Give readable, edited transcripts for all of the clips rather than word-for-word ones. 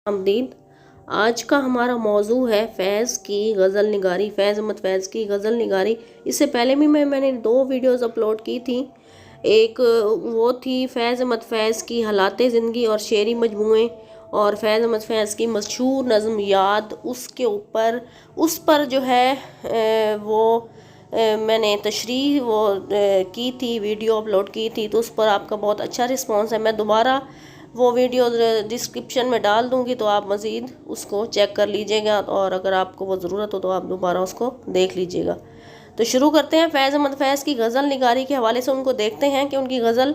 आमदीद। आज का हमारा मौजू है फैज़ की गज़ल निगारी, फैज़ अहमद फैज़ की गज़ल निगारी। इससे पहले भी मैंने 2 वीडियोज़ अपलोड की थी। एक वो थी फैज़ अहमद फैज़ की हालात ज़िंदगी और शेरी मजमूए, और फैज़ अहमद फैज़ की मशहूर नज़म याद। उसके ऊपर उस पर जो है मैंने तशरीह की थी, वीडियो अपलोड की थी, तो उस पर आपका बहुत अच्छा रिस्पॉन्स है। मैं दोबारा वो वीडियो डिस्क्रिप्शन में डाल दूंगी, तो आप मज़ीद उसको चेक कर लीजिएगा, और अगर आपको वो ज़रूरत हो तो आप दोबारा उसको देख लीजिएगा। तो शुरू करते हैं फैज़ अहमद फैज़ की गज़ल निगारी के हवाले से। उनको देखते हैं कि उनकी गज़ल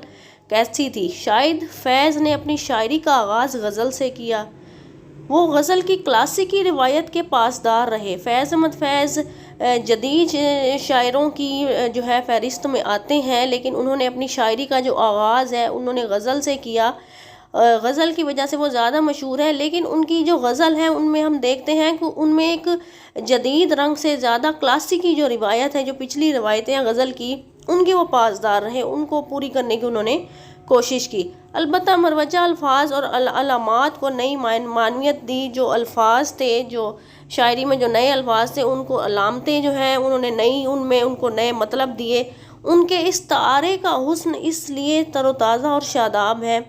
कैसी थी। शायद फैज़ ने अपनी शायरी का आगाज़ गज़ल से किया। वो गज़ल की क्लासिकी रिवायत के पासदार रहे। फैज़ अहमद फैज़ जदीद शायरों की जो है फ़हरिस्त में आते हैं, लेकिन उन्होंने अपनी शायरी का जो आगाज़ है उन्होंने गज़ल से किया। गज़ल की वजह से वो ज़्यादा मशहूर है, लेकिन उनकी जो गज़ल है उनमें हम देखते हैं कि उनमें एक जदीद रंग से ज़्यादा क्लासिकी जो रिवायत है, जो पिछली रिवायतें गज़ल की, उनके वो पासदार रहे, उनको पूरी करने की उन्होंने कोशिश की। अलबत्ता मरवजा अल्फाज और अलामात को नई मानवियत दी। जो अल्फाज थे, जो शायरी में जो नए अल्फाज थे, उनको अलामतें जो हैं उन्होंने नई, उनमें उनको नए मतलब दिए। उनके इस तारे का हुस्न इसलिए तरोताज़ा और शादाब है।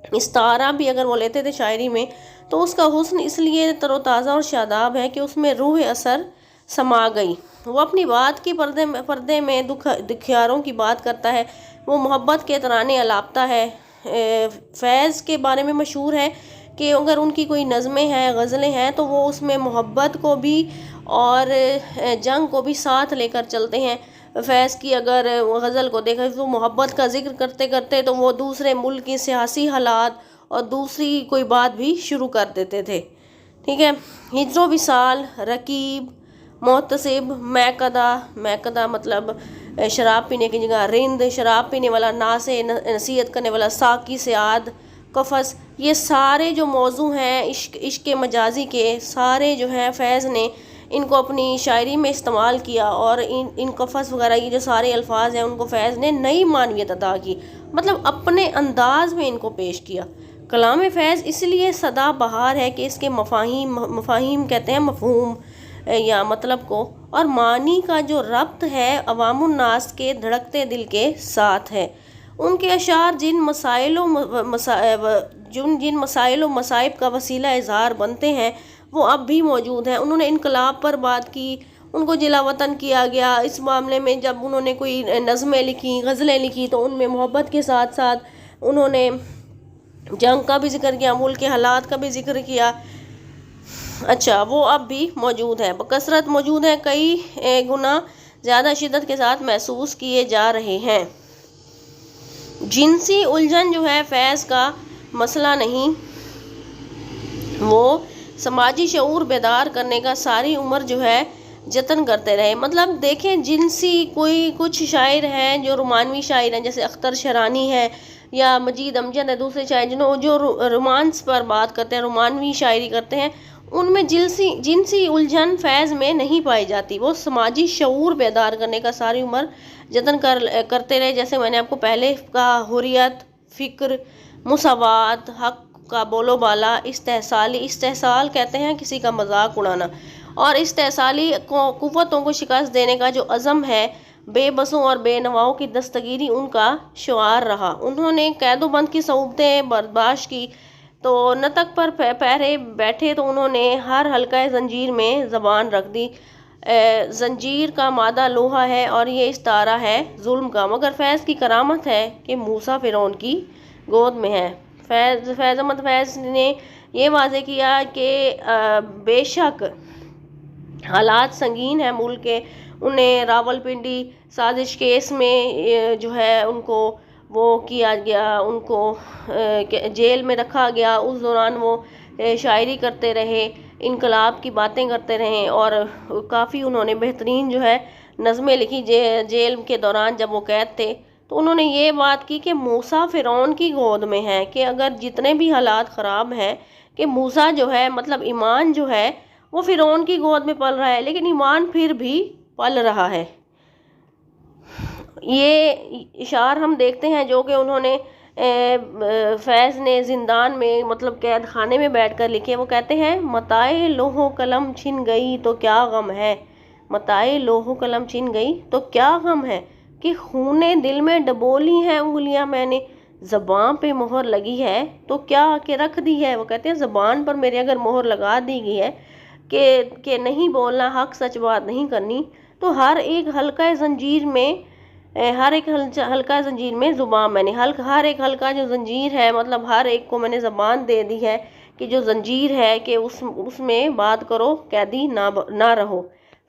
इस्तारा भी अगर वो लेते थे शायरी में, तो उसका हुस्न इसलिए तरोताज़ा और शादाब है कि उसमें रूह असर समा गई। वो अपनी बात की पर्दे में दुखियारों की बात करता है। वो मोहब्बत के तराने अलापता है। फैज़ के बारे में मशहूर है कि अगर उनकी कोई नज़में हैं, गज़लें हैं, तो वो उसमें मोहब्बत को भी और जंग को भी साथ लेकर चलते हैं। फैज़ की अगर गज़ल को देखा तो मोहब्बत का जिक्र करते करते तो वो दूसरे मुल्क की सियासी हालात और दूसरी कोई बात भी शुरू कर देते थे। ठीक है। हिज्रो विसाल, रकीब, मोहतसिब, मैकदा मतलब शराब पीने की जगह रिंद, शराब पीने वाला, नासे नसीहत करने वाला, साकी सियाद, कफस, ये सारे जो मौजू हैं इश्क मजाजी के, सारे जो हैं फैज़ ने इनको अपनी शायरी में इस्तेमाल किया, और इन कफस वगैरह ये जो सारे अल्फाज हैं उनको फैज़ ने नई मानवियत अदा की, मतलब अपने अंदाज में इनको पेश किया। कलाम फैज़ इसलिए सदा बहार है कि इसके मफाहिम कहते हैं मफहूम या मतलब को, और मानी का जो रब्त है अवामुन्नास के धड़कते दिल के साथ है। उनके अशार जिन मसाइल मसाइब का वसीला इजहार बनते हैं वो अब भी मौजूद हैं। उन्होंने इनकलाब पर बात की, उनको जिला वतन किया गया। इस मामले में जब उन्होंने कोई नज़में लिखी, गज़लें लिखी, तो उनमें मोहब्बत के साथ साथ उन्होंने जंग का भी जिक्र किया, मुल्क के हालात का भी जिक्र किया। अच्छा, वो अब भी मौजूद है, बकसरत मौजूद है, कई गुना ज़्यादा शिद्दत के साथ महसूस किए जा रहे हैं। जिनसी उलझन जो है फैज़ का मसला नहीं, वो समाजी शऊर बेदार करने का सारी उम्र जो है जतन करते रहे। मतलब देखें, जिनसी कुछ शायर हैं जो रोमानवी शायर हैं, जैसे अख्तर शरानी है या मजीद अमजद है, दूसरे शायर जो रोमांस पर बात करते हैं, रोमानवी शायरी करते हैं, उनमें जिनसी उलझन फैज़ में नहीं पाई जाती। वो समाजी शऊर बेदार करने का सारी उम्र जतन करते रहे। जैसे मैंने आपको पहले कहा, हुर्रियत, फ़िक्र, मुसावात, हक का बोलो बाला, इस्तेहसाल कहते हैं किसी का मजाक उड़ाना, और इस्तेहसाली कुव्वतों को शिकस्त देने का जो अज़म है, बेबसों और बेनवाओं की दस्तगीरी उनका शुआर रहा। उन्होंने कैदोबंद की सऊबतें बर्दाश्त की, तो नतक पर पैरे बैठे तो उन्होंने हर हल्का जंजीर में ज़बान रख दी। जंजीर का मादा लोहा है और ये इस्तारा है जुल्म का, मगर फैज़ की करामत है कि मूसा फ़िरौन की गोद में है। फैज़ अहमद फैज़ ने ये वाज़े किया कि बेशक हालात संगीन है मुल्क के। उन्हें रावलपिंडी साजिश केस में जो है उनको वो किया गया, उनको जेल में रखा गया। उस दौरान वो शायरी करते रहे, इनकलाब की बातें करते रहे, और काफ़ी उन्होंने बेहतरीन जो है नज़में लिखी जेल के दौरान जब वो कैद थे। तो उन्होंने ये बात की कि मूसा फ़िरौन की गोद में है, कि अगर जितने भी हालात ख़राब हैं, कि मूसा जो है मतलब ईमान जो है वो फ़िरौन की गोद में पल रहा है, लेकिन ईमान फिर भी पल रहा है। ये इशार हम देखते हैं जो कि उन्होंने फैज़ ने ज़िंदान में मतलब कैद खाने में बैठकर लिखे। वो कहते हैं मताए लोहो कलम छिन गई तो क्या गम है, मताए लोहो कलम छिन गई तो क्या गम है, कि खूने दिल में डबोली हैं उंगलियां मैंने, ज़बान पे मोहर लगी है तो क्या के रख दी है। वो कहते हैं ज़बान पर मेरे अगर मोहर लगा दी गई है कि नहीं बोलना, हक सच बात नहीं करनी, तो हर एक हल्का जंजीर में हल्का जंजीर में ज़ुबान मैंने हर एक हल्का जो जंजीर है, मतलब हर एक को मैंने ज़बान दे दी है कि जो जंजीर है कि उसमें बात करो, कैदी ना रहो।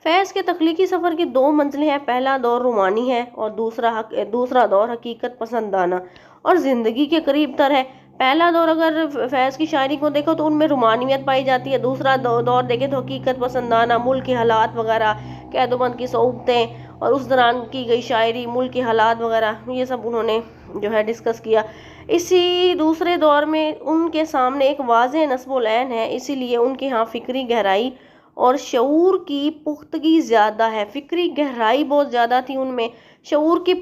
फैज़ के तख्लीकी सफ़र की दो मंजिलें हैं। पहला दौर रूमानी है और दूसरा दौर हकीकत पसंदाना और ज़िंदगी के करीब तर है। पहला दौर अगर फैज़ की शायरी को देखो तो उनमें रूमानियत पाई जाती है। दूसरा दौर देखें तो हकीकत पसंदाना, मुल्क के हालात वगैरह, कैदोबंद की सोबतें और उस दौरान की गई शायरी, मुल्क के हालात वगैरह, ये सब उन्होंने जो है डिस्कस किया। इसी दूसरे दौर में उनके सामने एक वाज़ेह नस्बुल ऐन है, इसीलिए उनके यहाँ फ़िक्री गहराई और शऊर की पुख्तगी ज़्यादा है। फ़िक्री गहराई बहुत ज़्यादा थी उनमें, शऊर की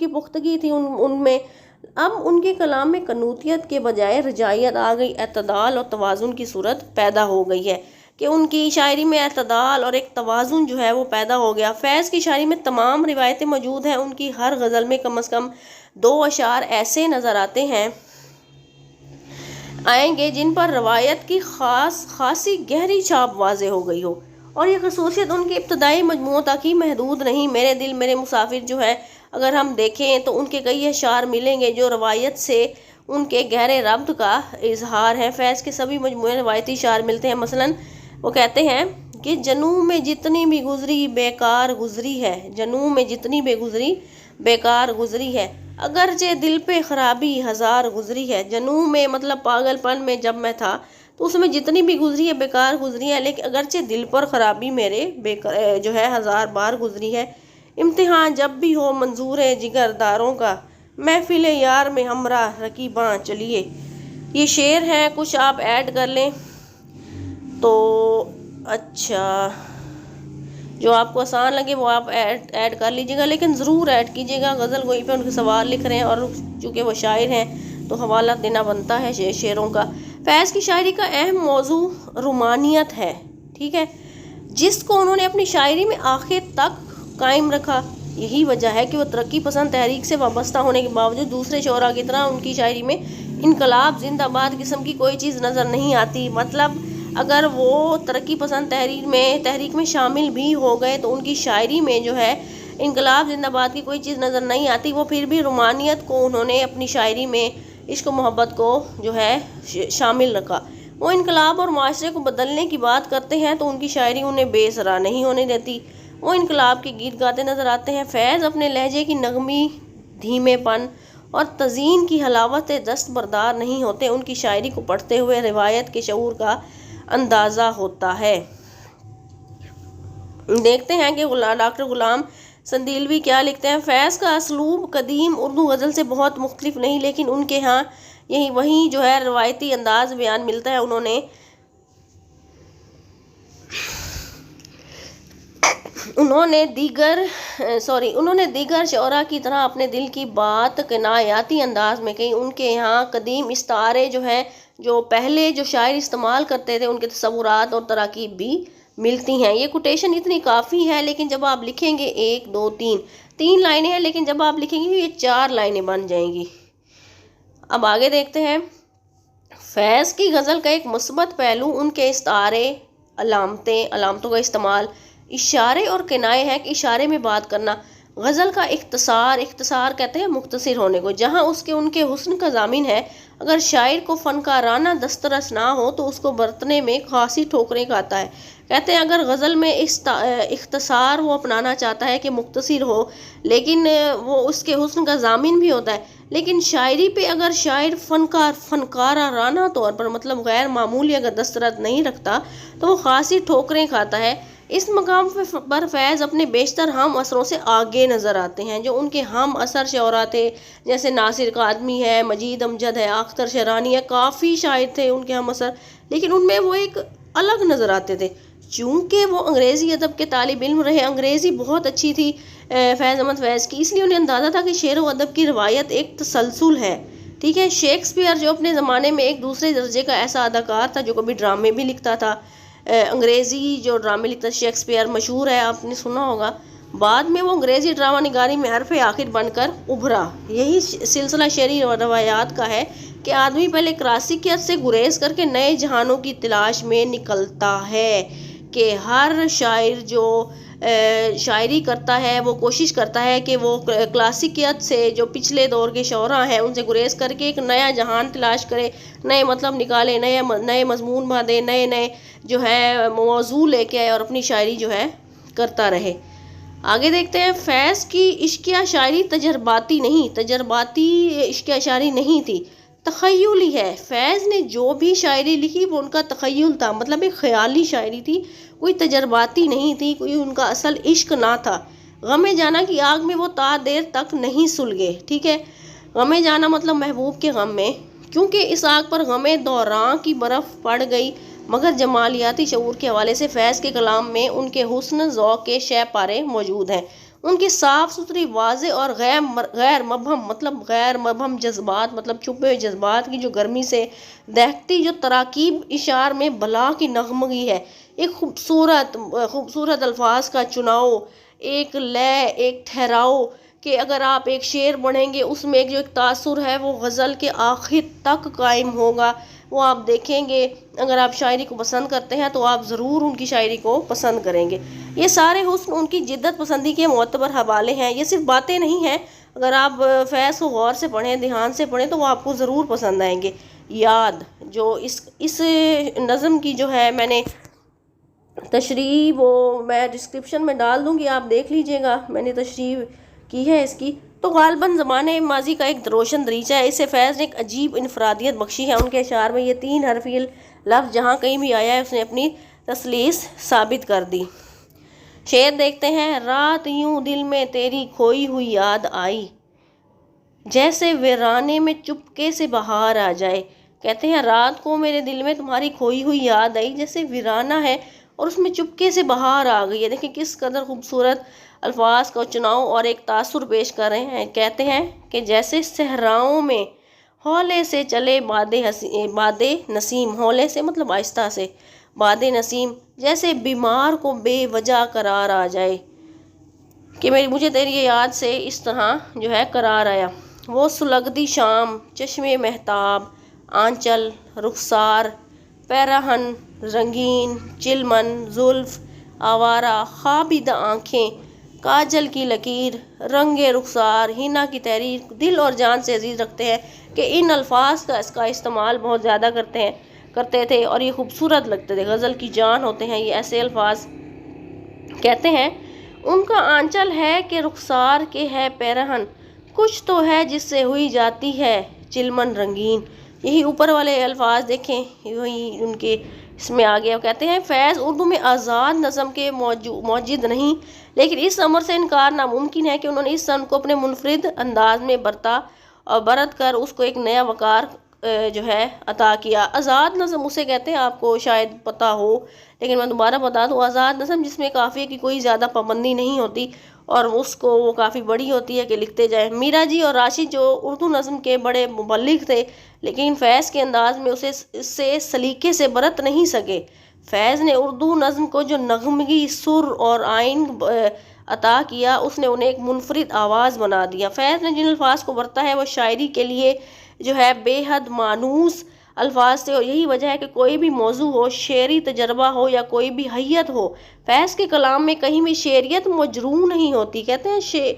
पुख्तगी थी उनमें। अब उनके कलाम में कनूतियत के बजाय रजायत आ गई, एतदाल और तवाज़ुन की सूरत पैदा हो गई है कि उनकी शायरी में एतदाल और एक तवाज़ुन जो है वो पैदा हो गया। फैज़ की शायरी में तमाम रिवायतें मौजूद हैं। उनकी हर गज़ल में कम से कम 2 अशार ऐसे नज़र आएंगे जिन पर रवायत की खासी गहरी छाप वाज़े हो गई हो, और ये खसूसियत उनके इब्तदाई मजमूओं तक ही महदूद नहीं। मेरे दिल मेरे मुसाफिर जो है, अगर हम देखें तो उनके कई अशार मिलेंगे जो रवायत से उनके गहरे रब्त का इजहार है। फैज़ के सभी मजमूए रवायती शार मिलते हैं। मसलन वो कहते हैं कि जनू में जितनी भी गुजरी बेकार गुजरी है, जनू में जितनी भी गुजरी बेकार गुजरी है, अगरचे दिल पे खराबी हज़ार गुजरी है। जनू में मतलब पागलपन में जब मैं था तो उसमें जितनी भी गुजरी है बेकार गुजरी है, लेकिन अगरचे दिल पर खराबी मेरे बेकार जो है 1000 बार गुजरी है। इम्तिहान जब भी हो मंजूर है जिगरदारों का, महफिल यार में हमरा रकीबां चलिए। ये शेर है, कुछ आप ऐड कर लें तो अच्छा, जो आपको आसान लगे वो आप ऐड कर लीजिएगा, लेकिन ज़रूर ऐड कीजिएगा। गज़ल गोई पे उनके सवाल लिख रहे हैं और चूँकि वो शायर हैं तो हवाला देना बनता है शेरों का। फैज़ की शायरी का अहम मौजू रूमानियत है, ठीक है, जिसको उन्होंने अपनी शायरी में आखिर तक कायम रखा। यही वजह है कि वो तरक्की पसंद तहरीक से वाबस्ता होने के बावजूद दूसरे शोरा की तरह उनकी शायरी में इनकलाब जिंदाबाद किस्म की कोई चीज़ नज़र नहीं आती। मतलब अगर वो तरक्की पसंद तहरीक में शामिल भी हो गए तो उनकी शायरी में जो है इनकलाब जिंदाबाद की कोई चीज़ नज़र नहीं आती। वो फिर भी रूमानियत को उन्होंने अपनी शायरी में, इश्क मोहब्बत को जो है शामिल रखा। वो इनकलाब और माशरे को बदलने की बात करते हैं तो उनकी शायरी उन्हें बेसरा नहीं होने देती। वो इनकलाब के गीत गाते नज़र आते हैं। फैज़ अपने लहजे की नगमी धीमेपन और तज़ीन की हलावत दस्तबरदार नहीं होते। उनकी शायरी को पढ़ते हुए रिवायत के शऊर का अंदाज़ा होता है। देखते हैं कि डॉक्टर गुलाम संदीलवी क्या लिखते हैं। फैज़ का असलूब कदीम उर्दू गज़ल से बहुत मुख्तलिफ नहीं, लेकिन उनके यहाँ वही जो है रवायती अंदाज़ बयान मिलता है। उन्होंने दीगर शोरा की तरह अपने दिल की बात किनायाती अंदाज में कही। उनके यहाँ कदीम इस्तारे जो है, जो पहले जो शायर इस्तेमाल करते थे, उनके तसव्वुरात और तराकीब भी मिलती हैं। ये कोटेशन इतनी काफ़ी है, लेकिन जब आप लिखेंगे 1 2 3 लाइनें हैं, लेकिन जब आप लिखेंगे ये 4 लाइनें बन जाएंगी। अब आगे देखते हैं। फैज़ की गज़ल का एक मुस्बत पहलू उनके इस्तारे, अलामतों का इस्तेमाल, इशारे और किनाए हैं कि इशारे में बात करना। गज़ल का इख्तिसार कहते हैं मुख्तसर होने को, जहाँ उनके हुस्न का ज़ामिन है। अगर शायर को फ़नकाराना दस्तरस ना हो तो उसको बरतने में खासी ठोकरें खाता है। कहते हैं अगर गज़ल में इख्तिसार वो अपनाना चाहता है कि मुख्तसर हो, लेकिन वो उसके हुस्न का ज़ामिन भी होता है। लेकिन शायरी पे अगर शायर फनकाराना तौर पर मतलब गैर मामूली अगर दस्तरस नहीं रखता तो वो खासी ठोकरें खाता है। इस मकाम पर फैज़ अपने बेशतर हम असरों से आगे नज़र आते हैं। जो उनके हम असर शोरा थे, जैसे नासिर कादमी है, मजीद अमजद है, अख्तर शरानी है, काफ़ी शायर थे उनके हम असर, लेकिन उनमें वो एक अलग नज़र आते थे। चूँकि वो अंग्रेज़ी अदब के तालिब इल्म रहे, अंग्रेज़ी बहुत अच्छी थी फैज़ अहमद फैज़ की, इसलिए उन्हें अंदाज़ा था कि शेर व अदब की रवायत एक तसलसल है। ठीक है, शेक्सपियर जो अपने ज़माने में एक दूसरे दर्जे का ऐसा अदाकार था जो कभी ड्रामे भी लिखता था, अंग्रेज़ी जो ड्रामे लिखता शेक्सपियर मशहूर है, आपने सुना होगा। बाद में वो अंग्रेज़ी ड्रामा निगारी में हरफ़ आखिर बनकर उभरा। यही सिलसिला शेरी रवायात का है कि आदमी पहले क्लासिकियत से गुरेज करके नए जहानों की तलाश में निकलता है, कि हर शायर जो शायरी करता है वो कोशिश करता है कि वो क्लासिकियत से जो पिछले दौर के शौरा हैं उनसे गुरेज करके एक नया जहान तलाश करे, नए मतलब निकाले, नए मजमून बांधे, नए नए जो है मौजू लेके आए और अपनी शायरी जो है करता रहे। आगे देखते हैं, फैज़ की इश्किया शायरी तजर्बाती इश्किया शायरी नहीं थी, तख़य्युली है। फैज़ ने जो भी शायरी लिखी वो उनका तख़य्युल था, मतलब एक ख़याली शायरी थी, कोई तजर्बाती नहीं थी, कोई उनका असल इश्क ना था। गमे जाना की आग में वो ता देर तक नहीं सुलगे। ठीक है, गमे जाना मतलब महबूब के गम में, क्योंकि इस आग पर गमे दौरान की बर्फ़ पड़ गई। मगर जमालियाती शऊर के हवाले से फैज़ के कलाम में उनके हुस्न ज़ौक़ के शय पारे मौजूद हैं। उनकी साफ़ सुथरी वाज़े और गैर मबहम जज्बात, मतलब छुपे हुए जज्बात की जो गर्मी से दहकती जो तराकीब इशार में बला की नगमगी है, एक खूबसूरत अल्फाज का चुनाव, एक लय, एक ठहराव, कि अगर आप एक शेर पढ़ेंगे उसमें एक जो एक तासुर है वो गज़ल के आखिर तक कायम होगा, वो आप देखेंगे। अगर आप शायरी को पसंद करते हैं तो आप ज़रूर उनकी शायरी को पसंद करेंगे। ये सारे हुस्न उनकी जिद्दत पसंदी के मोतबर हवाले हैं, ये सिर्फ बातें नहीं हैं। अगर आप फैज़ को गौर से पढ़ें, ध्यान से पढ़ें तो वो आपको ज़रूर पसंद आएंगे। याद जो इस नज़म की जो है मैंने तशरीह वो मैं डिस्क्रिप्शन में डाल दूँगी, आप देख लीजिएगा, मैंने तशरीह की है इसकी। तो गालबन ज़माने माजी का एक रोशन दरीचा है, इसे फैज़ ने एक अजीब इनफरादियत बख्शी है। उनके अशार में ये 3 हरफी लफ्ज़ जहाँ कहीं भी आया है उसने अपनी तसलीस साबित कर दी। शेर देखते हैं, रात यूं दिल में तेरी खोई हुई याद आई, जैसे वीराने में चुपके से बहार आ जाए। कहते हैं रात को मेरे दिल में तुम्हारी खोई हुई याद आई, जैसे वीराना है और उसमें चुपके से बहार आ गई है। देखिए किस कदर खूबसूरत अल्फाज का चुनाव और एक तासुर पेश कर रहे हैं। कहते हैं कि जैसे सहराओं में हौले से चले बादे नसीम, हौले से मतलब आहिस्ता से, बादे नसीम, जैसे बीमार को बेवजह करार आ जाए, कि मुझे तेरी याद से इस तरह जो है करार आया। वो सुलगदी शाम, चश्मे महताब, आंचल, रुखसार, पैराहन, रंगीन, चिलमन, जुल्फ, आवारा, ख्वाबिदा आँखें, काजल की लकीर, रंगे रुखसार, हिना की तहरीर दिल और जान से अजीज़ रखते हैं, कि इन अल्फाज का इसका इस्तेमाल बहुत ज़्यादा करते थे और ये खूबसूरत लगते थे, गज़ल की जान होते हैं ये ऐसे अल्फाज। कहते हैं उनका आंचल है कि रुखसार के है पैरहन, कुछ तो है जिससे हुई जाती है चिलमन रंगीन। यही ऊपर वाले अल्फाज देखें, वही उनके इसमें आ गया। कहते हैं फैज़ उर्दू में आज़ाद नज़म के मौजूद नहीं, लेकिन इस अमर से इनकार नामुमकिन है कि उन्होंने इस सन को अपने मुनफरिद अंदाज में बरत कर उसको एक नया वकार जो है अता किया। आज़ाद नज़म उसे कहते हैं, आपको शायद पता हो लेकिन मैं दोबारा बता दूँ, आज़ाद नज़म जिसमें काफ़ी की कोई ज़्यादा पाबंदी नहीं होती और उसको वो काफ़ी बड़ी होती है कि लिखते जाए। मीरा जी और राशिद जो उर्दू नज़म के बड़े मुबल्लिग थे, लेकिन फैज़ के अंदाज में इससे सलीके से बरत नहीं सके। फैज़ ने उर्दू नज़म को जो नगमगी सुर और आइन अता किया, उसने उन्हें एक मुनफरिद आवाज़ बना दिया। फैज़ ने जिन अल्फाज को बरता है वो शायरी के लिए जो है बेहद मानूस अल्फाज थे, और यही वजह है कि कोई भी मौजू हो, शेरी तजर्बा हो या कोई भी हैयत हो, फैज़ के कलाम में कहीं भी शेरियत मजरू नहीं होती। कहते हैं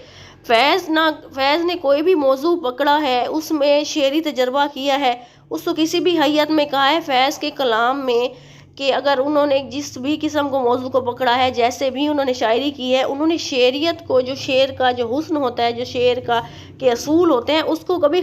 फैज़ ने कोई भी मौजू पकड़ा है, उसमें शेरी तजर्बा किया है, उसको किसी भी हैयत में कहा है फैज़ के कलाम में कि अगर उन्होंने जिस भी किस्म को मौजू को पकड़ा है, जैसे भी उन्होंने शायरी की है, उन्होंने शेरियत को, जो शेर का जो हुस्न होता है, जो शेर का के असूल होते हैं, उसको कभी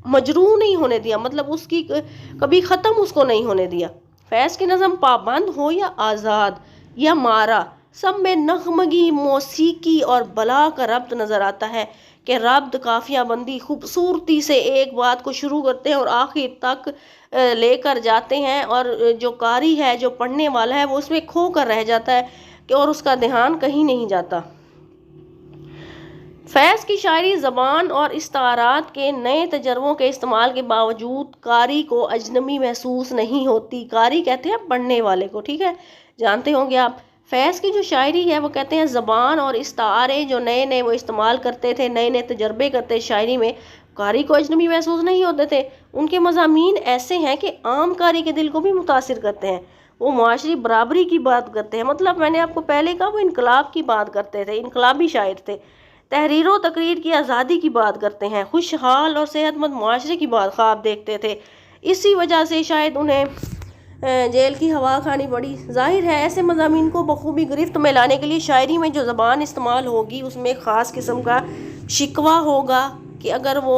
मजरू नहीं होने दिया, मतलब उसकी कभी ख़त्म उसको नहीं होने दिया। फैज़ की नज़म पाबंद हो या आज़ाद या मारा, सब में नगमगी, मौसीकी और बला का रब्त नज़र आता है कि रब्त काफिया बंदी खूबसूरती से एक बात को शुरू करते हैं और आखिर तक लेकर जाते हैं, और जो कारी है, जो पढ़ने वाला है, वो उसमें खो कर रह जाता है कि और उसका ध्यान कहीं नहीं जाता। फैज़ की शायरी ज़बान और इस्तारात के नए तजर्बों के इस्तेमाल के बावजूद कारी को अजनबी महसूस नहीं होती। कारी कहते हैं पढ़ने वाले को, ठीक है, जानते होंगे आप। फैज़ की जो शायरी है वो कहते हैं ज़बान और इस्तारे जो नए नए वो इस्तेमाल करते थे, नए नए तजर्बे करते शायरी में, कारी को अजनबी महसूस नहीं होते थे। उनके मज़ामीन ऐसे हैं कि आम कारी के दिल को भी मुतासिर करते हैं। वो माशरी बराबरी की बात करते हैं, मतलब मैंने आपको पहले कहा वो इनकलाब की बात करते थे, इनकलाबी शायर थे। तहरीर व तकरीर की आज़ादी की बात करते हैं, खुशहाल और सेहतमंद माशरे की बात ख्वाब देखते थे। इसी वजह से शायद उन्हें जेल की हवा खानी पड़ी। जाहिर है ऐसे मज़ामीन को बखूबी गिरफ्त में लाने के लिए शायरी में जो ज़बान इस्तेमाल होगी उसमें ख़ास किस्म का शिकवा होगा कि अगर वो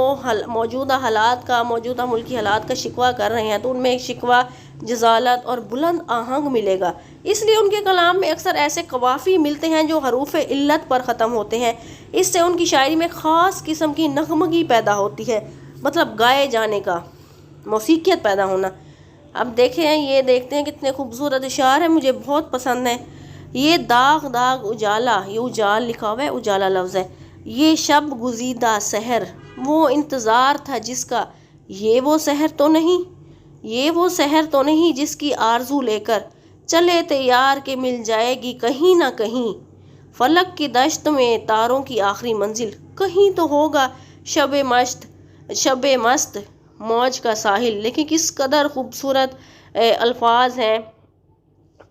मौजूदा हालात का, मौजूदा मुल्की हालात का शिकवा कर रहे हैं तो उनमें एक शिकवा, जजालत और बुलंद आहंग मिलेगा। इसलिए उनके कलाम में अक्सर ऐसे कवाफ़ी मिलते हैं जो हरूफ इल्लत पर ख़त्म होते हैं। इससे उनकी शायरी में ख़ास किस्म की नगमगी पैदा होती है, मतलब गाए जाने का, मौसीकियत पैदा होना। अब देखें, ये देखते हैं कितने खूबसूरत इशार है, मुझे बहुत पसंद है। ये दाग दाग उजाला, ये उजाल लिखा हुआ है, उजाला लफ्ज़ है। ये शब गुज़ीदा सहर, वो इंतज़ार था जिसका, ये वो सहर तो नहीं, ये वो सहर तो नहीं जिसकी आरजू लेकर चले तैयार के मिल जाएगी कहीं ना कहीं। फलक की दश्त में तारों की आखिरी मंजिल, कहीं तो होगा शबे मस्त मौज का साहिल। लेकिन किस कदर खूबसूरत अल्फाज हैं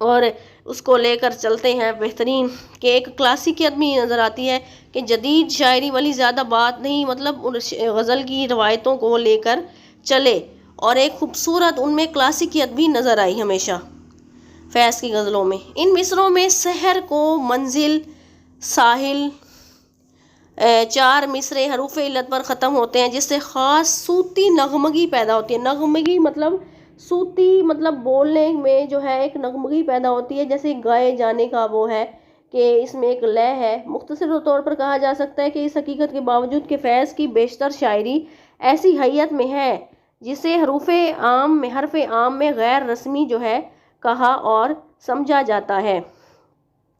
और उसको लेकर चलते हैं बेहतरीन, कि एक क्लासिकियत भी नज़र आती है कि जदीद शायरी वाली ज़्यादा बात नहीं, मतलब गज़ल की रवायतों को लेकर चले, और एक खूबसूरत उनमें क्लासिकियत भी नज़र आई हमेशा फैज़ की गज़लों में। इन मिसरों में सहर को मंजिल, साहिल, चार मिसरे हरूफ इल्लत पर ख़त्म होते हैं, जिससे ख़ास सूती नगमगी पैदा होती है। नगमगी मतलब सूती, मतलब बोलने में जो है एक नगमगी पैदा होती है, जैसे गाए जाने का वो है कि इसमें एक लय है। मुख्तसर तौर पर कहा जा सकता है कि इस हकीकत के बावजूद कि फैज़ की बेशतर शायरी ऐसी हैयत में है जिसे हर्फ़ आम में गैर रस्मी जो है कहा और समझा जाता है,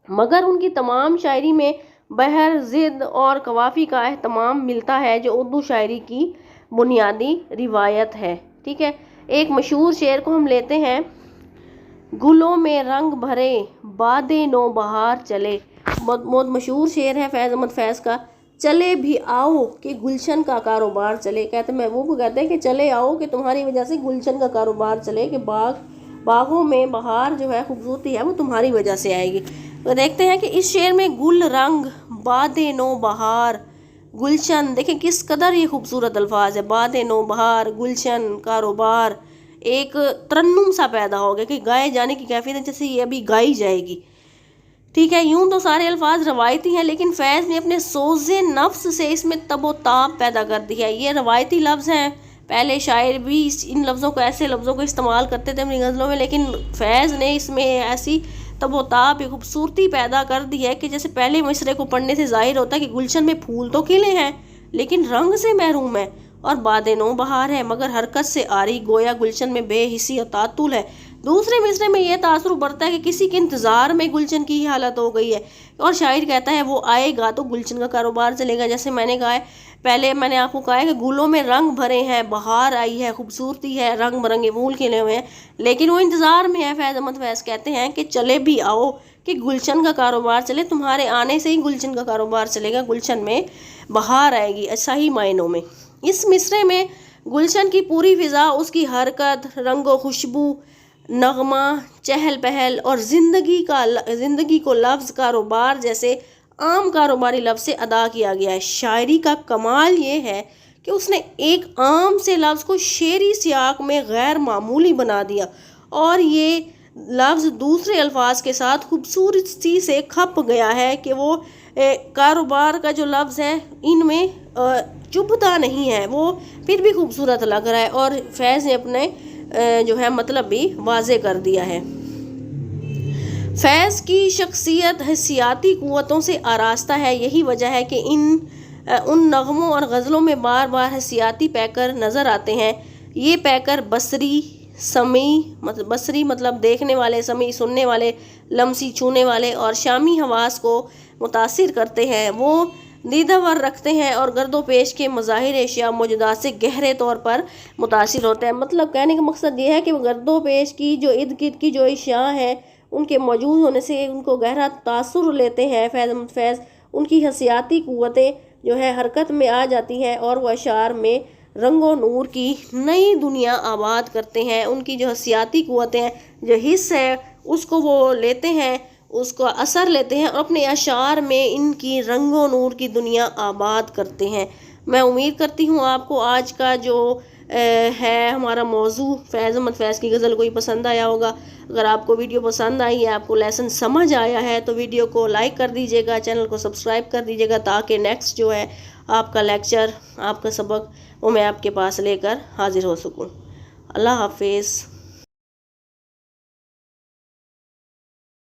मगर उनकी तमाम शायरी में बहर, ज़िद और कवाफ़ी का एहतमाम मिलता है जो उर्दू शायरी की बुनियादी रिवायत है। ठीक है, एक मशहूर शेर को हम लेते हैं, गुलों में रंग भरे बादे नो बहार चले। बहुत मशहूर शेर है फैज़ अहमद फैज़ का, चले भी आओ कि गुलशन का कारोबार चले। कहते महबूब कहते हैं कि चले आओ कि तुम्हारी वजह से गुलशन का कारोबार चले, कि बागों में बहार जो है, खूबसूरती है, वो तुम्हारी वजह से आएगी। तो देखते हैं कि इस शेर में गुल रंग, बादे नो बहार, गुलशन, देखें किस कदर ये खूबसूरत अल्फाज है। बादे नो बहार, गुलशन, कारोबार, एक तरन्नुम सा पैदा हो गया कि गाए जाने की कैफियत है, जैसे ये अभी गाई जाएगी। ठीक है, यूं तो सारे अल्फाज रवायती हैं, लेकिन फैज़ ने अपने सोज़े नफ्स से इसमें तबोताब पैदा कर दिया। ये रवायती लफ्ज़ हैं, पहले शायर भी इन लफ्ज़ों को, ऐसे लफ्ज़ों को इस्तेमाल करते थे अपनी गज़लों में, लेकिन फैज़ ने इसमें ऐसी तबोताब, खूबसूरती पैदा कर दी है कि जैसे पहले मिसरे को पढ़ने से जाहिर होता है कि गुलशन में फूल तो खिले हैं लेकिन रंग से महरूम है, और बादे नो बहार है मगर हरकत से आरी, गोया गुलशन में बेहिसी और तातुल है। दूसरे मिसरे में यह तासुर बढ़ता है कि किसी के इंतज़ार में गुलशन की ही हालत हो गई है, और शायर कहता है वो आएगा तो गुलशन का कारोबार चलेगा। जैसे मैंने कहा है, पहले मैंने आपको कहा है कि गुलों में रंग भरे हैं, बहार आई है, खूबसूरती है, रंग बिरंगे फूल खिले हुए हैं, लेकिन वो इंतज़ार में है। फैज़ अहमद फैज़ कहते हैं कि चले भी आओ कि गुलशन का कारोबार चले, तुम्हारे आने से ही गुलशन का कारोबार चलेगा, गुलशन में बहार आएगी सही मायनों में। इस मिसरे में गुलशन की पूरी फ़िज़ा, उसकी हरकत, रंगो खुशबू, नगमा, चहल पहल और ज़िंदगी को लफ्ज़ कारोबार जैसे आम कारोबारी लफ्ज़ से अदा किया गया है। शायरी का कमाल ये है कि उसने एक आम से लफ्ज़ को शेरी सियाक में गैर मामूली बना दिया, और ये लफ्ज़ दूसरे अल्फाज के साथ खूबसूरती से खप गया है कि वो कारोबार का जो लफ्ज़ है इनमें चुभता नहीं है, वो फिर भी खूबसूरत लग रहा है, और फैज़ ने अपने जो है मतलब भी वाज़े कर दिया है। फैज़ की शख्सियत हसियाती क़ुव्वतों से आरास्ता है, यही वजह है कि इन उन नगमों और गज़लों में बार बार हसियाती पैकर नज़र आते हैं। ये पैकर बसरी समी मतलब देखने वाले, समी सुनने वाले, लमसी छूने वाले और शामी हवास को मुतासिर करते हैं। वो दीदावर रखते हैं और गर्दो पेश के मज़ाहिर एशिया मौजूदात से गहरे तौर पर मुतासिर होते हैं। मतलब कहने का मकसद ये है कि वो गर्दो पेश की जो इर्द गिर्द की जो अशिया हैं उनके मौजूद होने से उनको गहरा तासुर लेते हैं। फैज़ उनकी हसियाती क़ुव्वतें जो है हरकत में आ जाती हैं और वह अशार में रंगो नूर की नई दुनिया आबाद करते हैं। उनकी जो हसियाती क़ुव्वतें हैं, जो हिस्स है, उसको वो लेते हैं, उसको असर लेते हैं और अपने अशार में इनकी रंगो नूर की दुनिया आबाद करते हैं। मैं उम्मीद करती हूँ आपको आज का जो है हमारा मौजू फैज़ अहमद फैज़ की गज़ल कोई पसंद आया होगा। अगर आपको वीडियो पसंद आई है, आपको लेसन समझ आया है, तो वीडियो को लाइक कर दीजिएगा, चैनल को सब्सक्राइब कर दीजिएगा, ताकि नेक्स्ट जो है आपका लेक्चर, आपका सबक वो मैं आपके पास लेकर हाजिर हो सकूँ। अल्लाह हाफिज़।